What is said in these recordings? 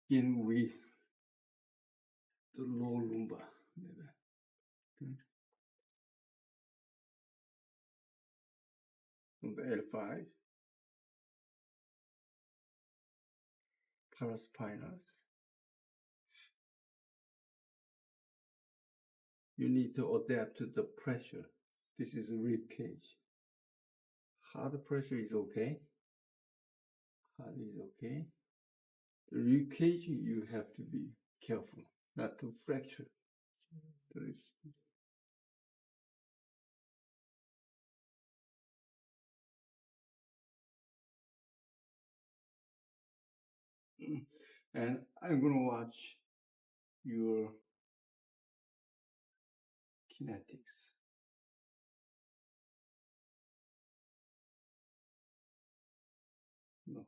begin with the low lumbar. Good. Number L5, paraspinal. You need to adapt to the pressure. This is rib cage. Hard pressure is okay. Hard is okay. The rib cage, you have to be careful not to fracture the rib. And I'm going to watch your kinetics. No.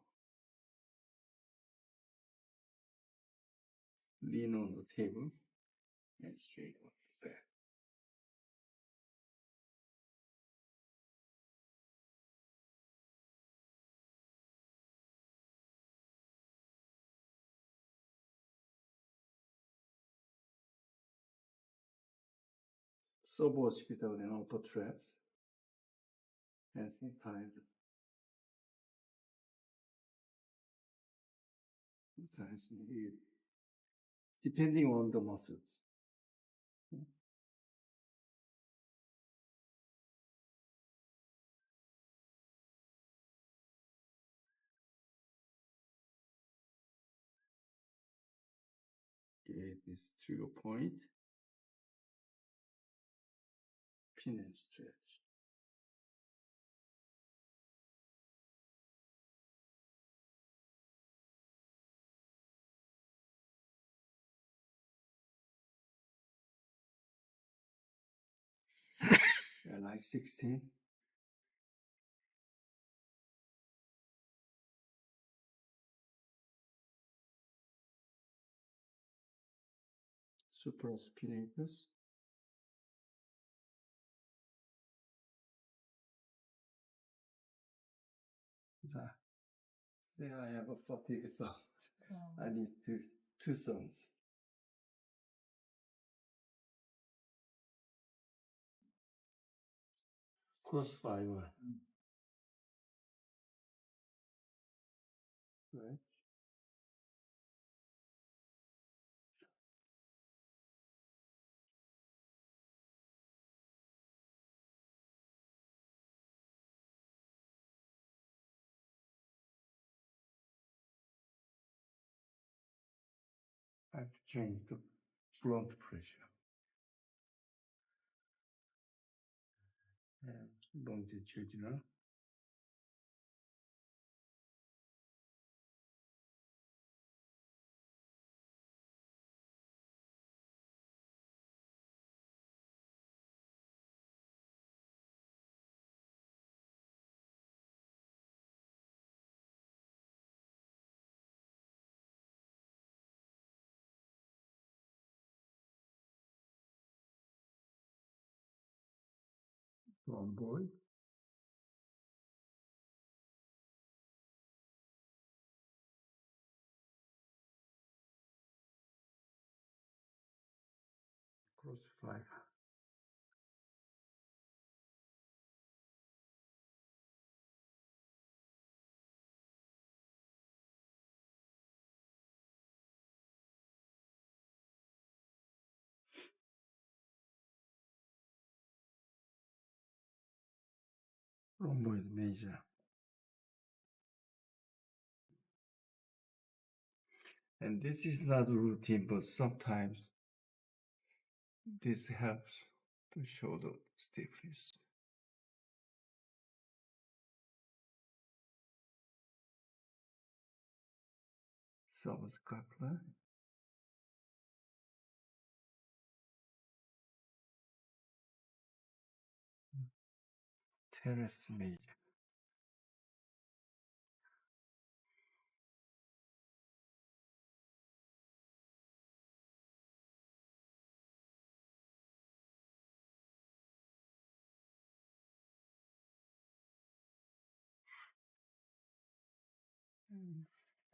Lean on the table and straight on the back. Suboccipital and upper traps. And same time, sometimes depending on the muscles. Okay, this trigger point, pin and stretch. Li 16. Supraspinatus. There I have a fatigue sound. I need two sounds. Cross fiber. Right. I have to change the blood pressure. And longitudinal. Rhomboid. Cross fiber. Rhomboid major. And this is not routine, but sometimes this helps to show the stiffness. Subscapular. Teres major.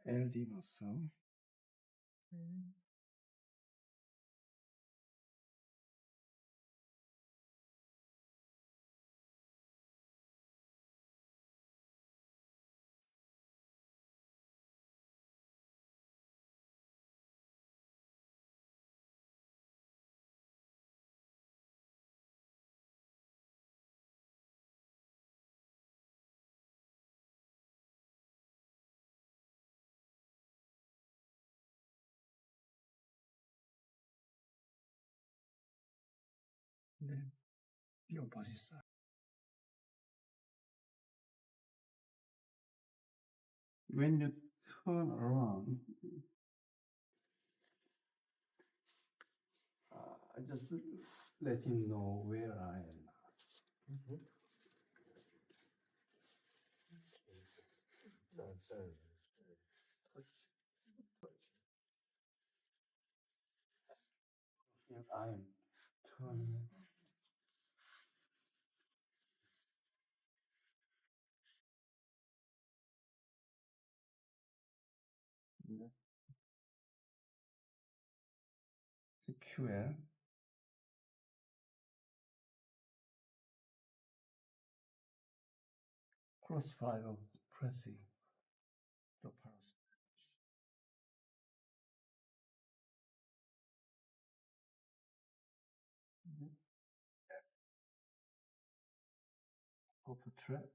LD muscle. then the opposite side. When you turn around, I just let him know where I am. If I am turning. Secure. Crossfire pressing the paraspinals. Upper trap.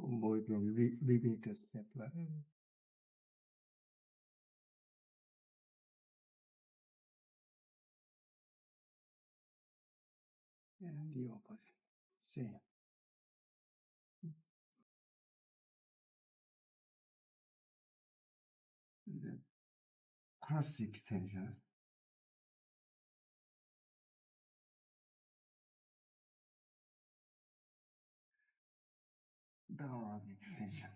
Avoid leaving the step left. And the opposite. Same. And then cross extension. Downward extension.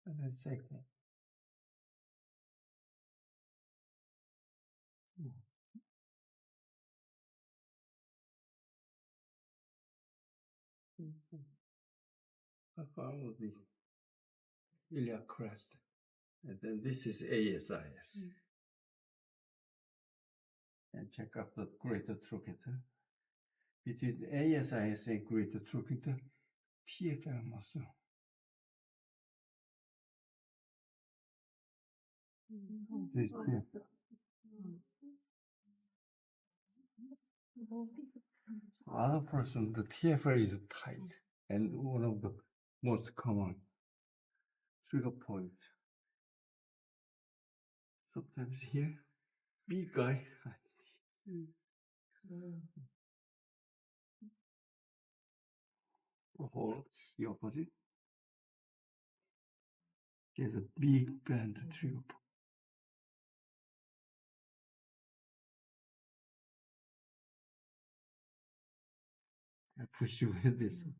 And then second. I follow the iliac crest. And then this is ASIS. And check out the greater trochanter. Between ASIS and greater trochanter, TFL muscle. This TFL. Other person, the TFL is tight and one of the most common trigger point. Sometimes here, big guy. Hold the opposite. There's a big band trigger point. I push you with this one.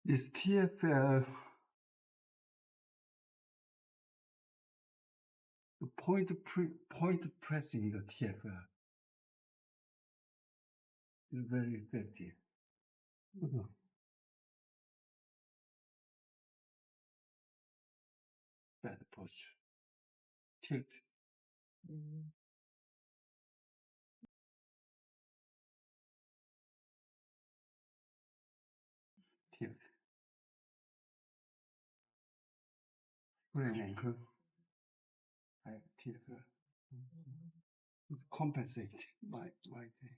This TFL, the point pressing the TFL is very effective. Bad posture. Tilt. Tilt. Sprain ankle. I tilt. It's compensate by right hand.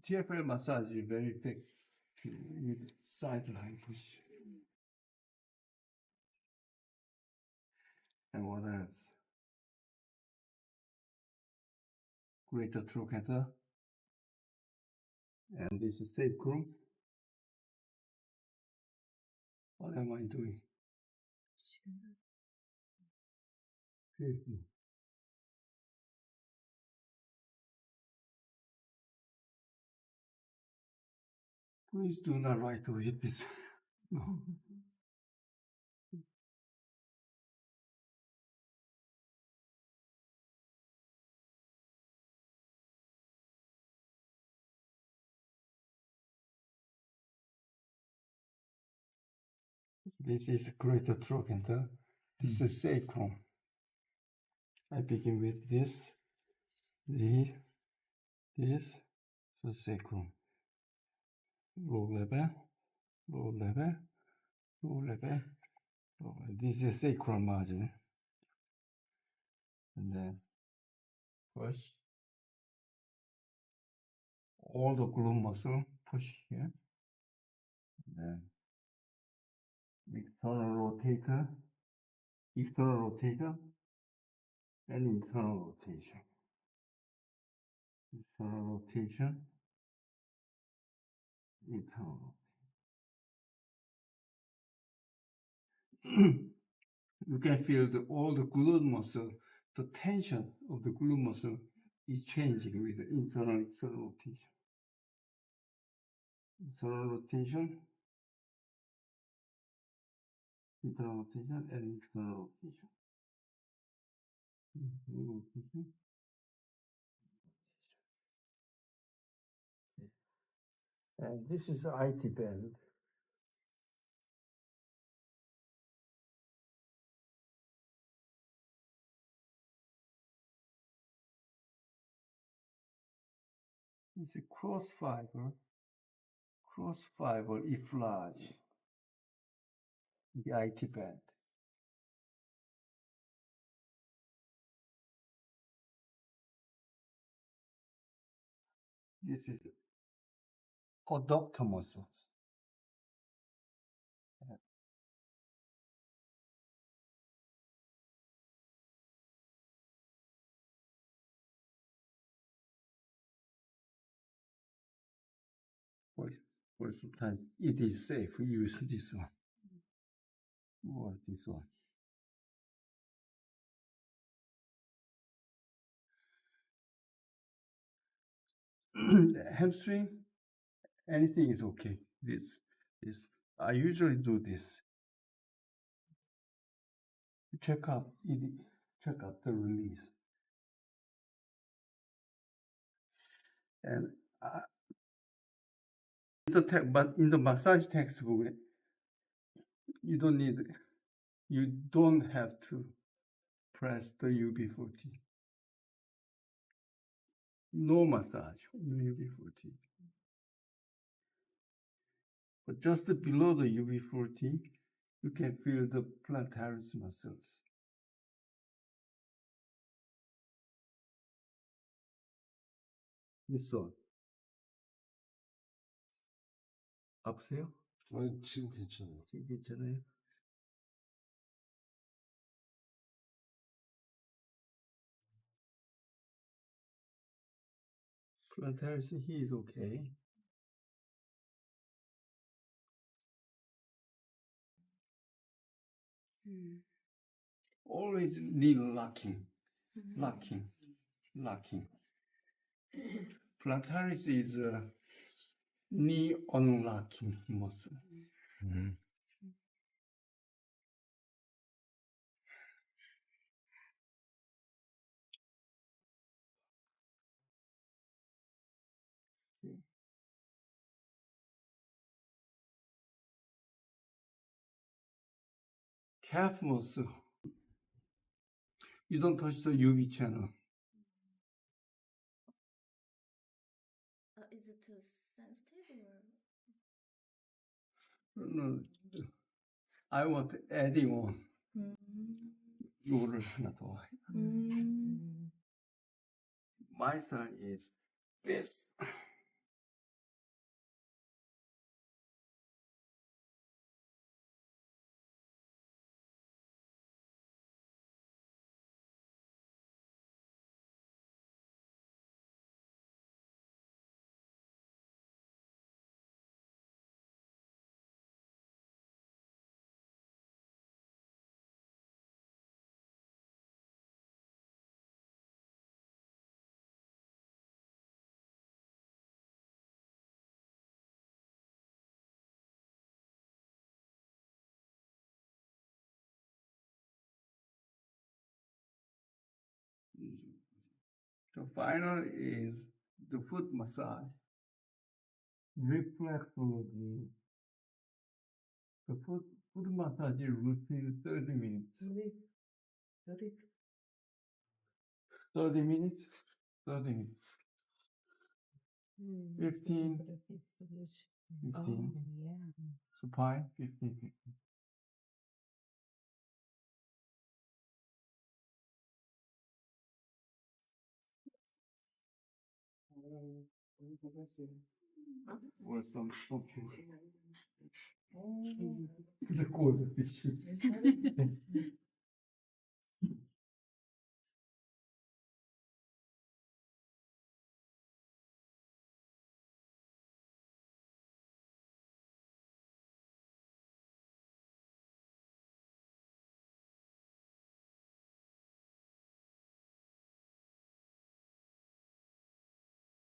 TFL massage is very effective with sideline push. And what else? Greater trochanter. And this is sacrum. What am I doing? Please do not write to read this. No. This is greater trochanter. This is sacrum. I begin with this, so sacrum. Low level, low level, low level. This is sacrum margin. And then push. All the glute muscle, push here. And then external rotator, and internal rotation. Internal rotation, internal. You can feel all the glute muscle, the tension of the glute muscle is changing with the internal external rotation. Internal rotation, internal rotation, and external rotation. Internal rotation. And this is the IT band. It's a cross fiber if large, the IT band. This is adductor muscles. Or sometimes it is safe to use this one or this one. Hamstring, anything is okay. This I usually do this. Check up the release. And but in the massage textbook, you don't have to press the UB40. No massage, no UB40. But just below the UB40, you can feel the plantaris muscles. This one. 아프세요? 지금 괜찮아요. 지금 괜찮아요? Plantaris, he is okay. Always knee locking. Plantaris is a knee unlocking muscle. Calf muscle. You don't touch the UV channel. Is it too sensitive or? No, I want adding on. 이거를 하나 더. My style is this. The final is the foot massage. Reflexology. The foot massage routine 30 minutes. 30. 30 minutes. 30 minutes. 15. 15. Oh, yeah. Spine 15. 15. Or some something. The cold fish.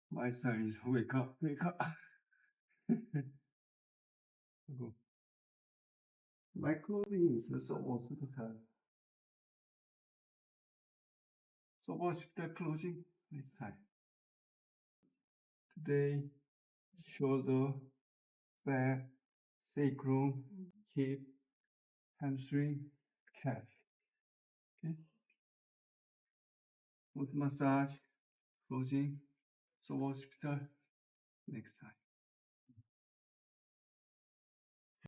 My son is wake up, wake up. Go. My clothing is almost the time. So what's the closing next time? Today, shoulder, back, sacrum, hip, hamstring, calf. Okay. Foot massage, closing, so hospital next time.